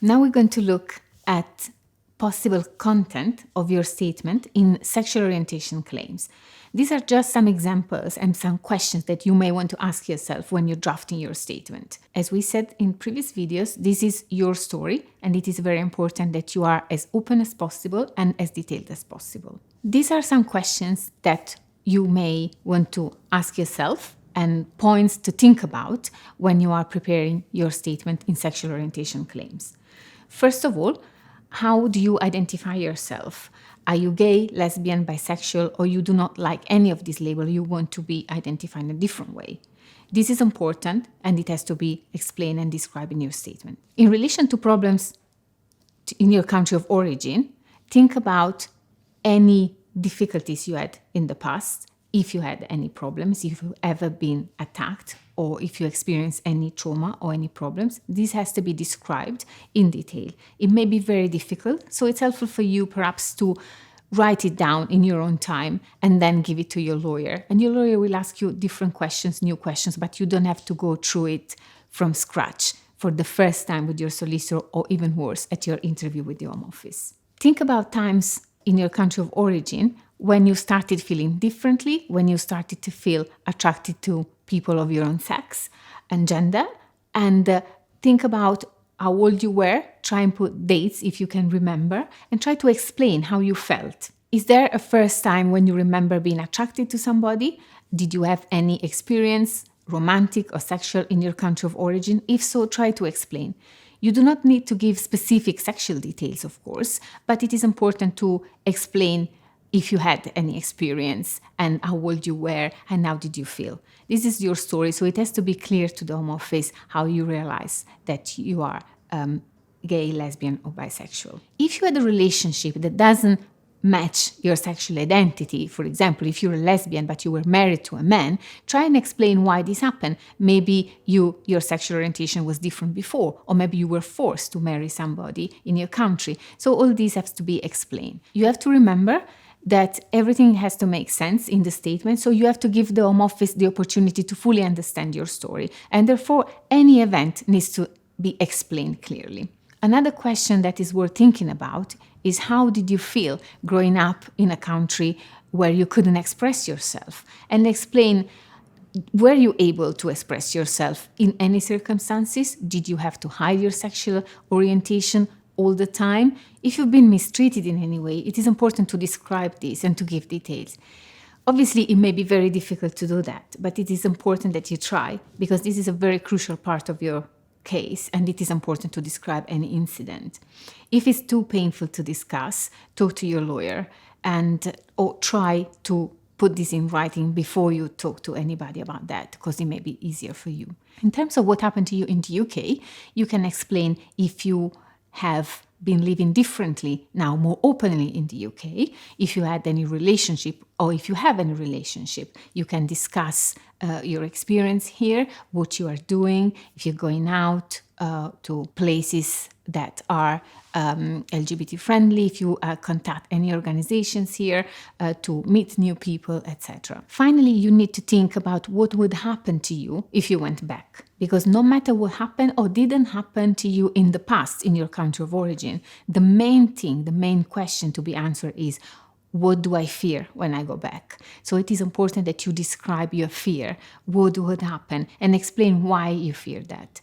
Now we're going to look at possible content of your statement in sexual orientation claims. These are just some examples and some questions that you may want to ask yourself when you're drafting your statement. As we said in previous videos, this is your story, and it is very important that you are as open as possible and as detailed as possible. These are some questions that you may want to ask yourself and points to think about when you are preparing your statement in sexual orientation claims. First of all, how do you identify yourself? Are you gay, lesbian, bisexual, or you do not like any of these labels? You want to be identified in a different way? This is important, and it has to be explained and described in your statement. In relation to problems in your country of origin, think about any difficulties you had in the past, if you had any problems, if you've ever been attacked, or if you experience any trauma or any problems. This has to be described in detail. It may be very difficult, so it's helpful for you perhaps to write it down in your own time and then give it to your lawyer. And your lawyer will ask you different questions, new questions, but you don't have to go through it from scratch for the first time with your solicitor, or even worse, at your interview with the Home Office. Think about times in your country of origin when you started feeling differently, when you started to feel attracted to people of your own sex and gender, and think about how old you were. Try and put dates if you can remember, and try to explain how you felt. Is there a first time when you remember being attracted to somebody? Did you have any experience, romantic or sexual, in your country of origin? If so, try to explain. You do not need to give specific sexual details, of course, but it is important to explain if you had any experience and how old you were and how did you feel. This is your story, so it has to be clear to the Home Office how you realize that you are gay, lesbian, or bisexual. If you had a relationship that doesn't match your sexual identity, for example, if you're a lesbian but you were married to a man, try and explain why this happened. Maybe your sexual orientation was different before, or maybe you were forced to marry somebody in your country. So all these have to be explained. You have to remember that everything has to make sense in the statement, so you have to give the Home Office the opportunity to fully understand your story, and therefore any event needs to be explained clearly. Another question that is worth thinking about is, how did you feel growing up in a country where you couldn't express yourself? And explain, were you able to express yourself in any circumstances? Did you have to hide your sexual orientation all the time? If you've been mistreated in any way, it is important to describe this and to give details. Obviously, it may be very difficult to do that, but it is important that you try, because this is a very crucial part of your case, and it is important to describe any incident. If it's too painful to discuss, talk to your lawyer or try to put this in writing before you talk to anybody about that, because it may be easier for you. In terms of what happened to you in the UK, you can explain if you have been living differently now, more openly in the UK. If you had any relationship, or if you have any relationship, you can discuss your experience here, what you are doing, if you're going out to places that are LGBT friendly, if you contact any organizations here to meet new people, etc. Finally, you need to think about what would happen to you if you went back. Because no matter what happened or didn't happen to you in the past in your country of origin, the main question to be answered is, what do I fear when I go back? So it is important that you describe your fear, what would happen, and explain why you fear that.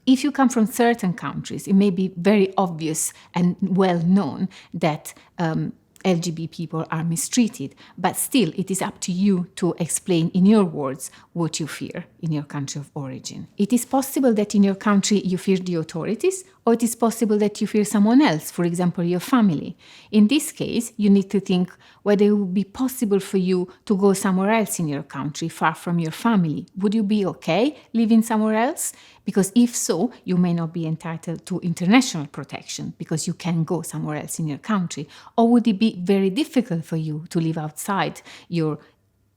If you come from certain countries, it may be very obvious and well known that LGBT people are mistreated, but still it is up to you to explain in your words what you fear in your country of origin. It is possible that in your country you fear the authorities, or it is possible that you fear someone else, for example, your family. In this case, you need to think whether it would be possible for you to go somewhere else in your country, far from your family. Would you be okay living somewhere else? Because if so, you may not be entitled to international protection because you can go somewhere else in your country. Or would it be very difficult for you to live outside your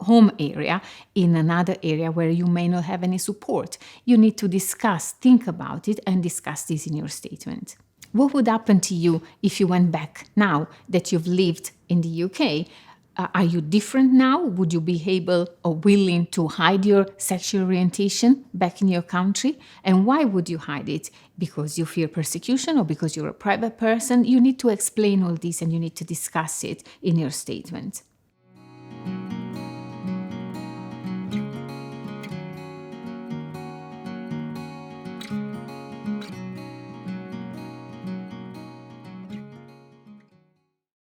home area in another area where you may not have any support? You need to think about it and discuss this in your statement. What would happen to you if you went back now that you've lived in the UK? Are you different now? Would you be able or willing to hide your sexual orientation back in your country? And why would you hide it? Because you fear persecution or because you're a private person? You need to explain all this and you need to discuss it in your statement.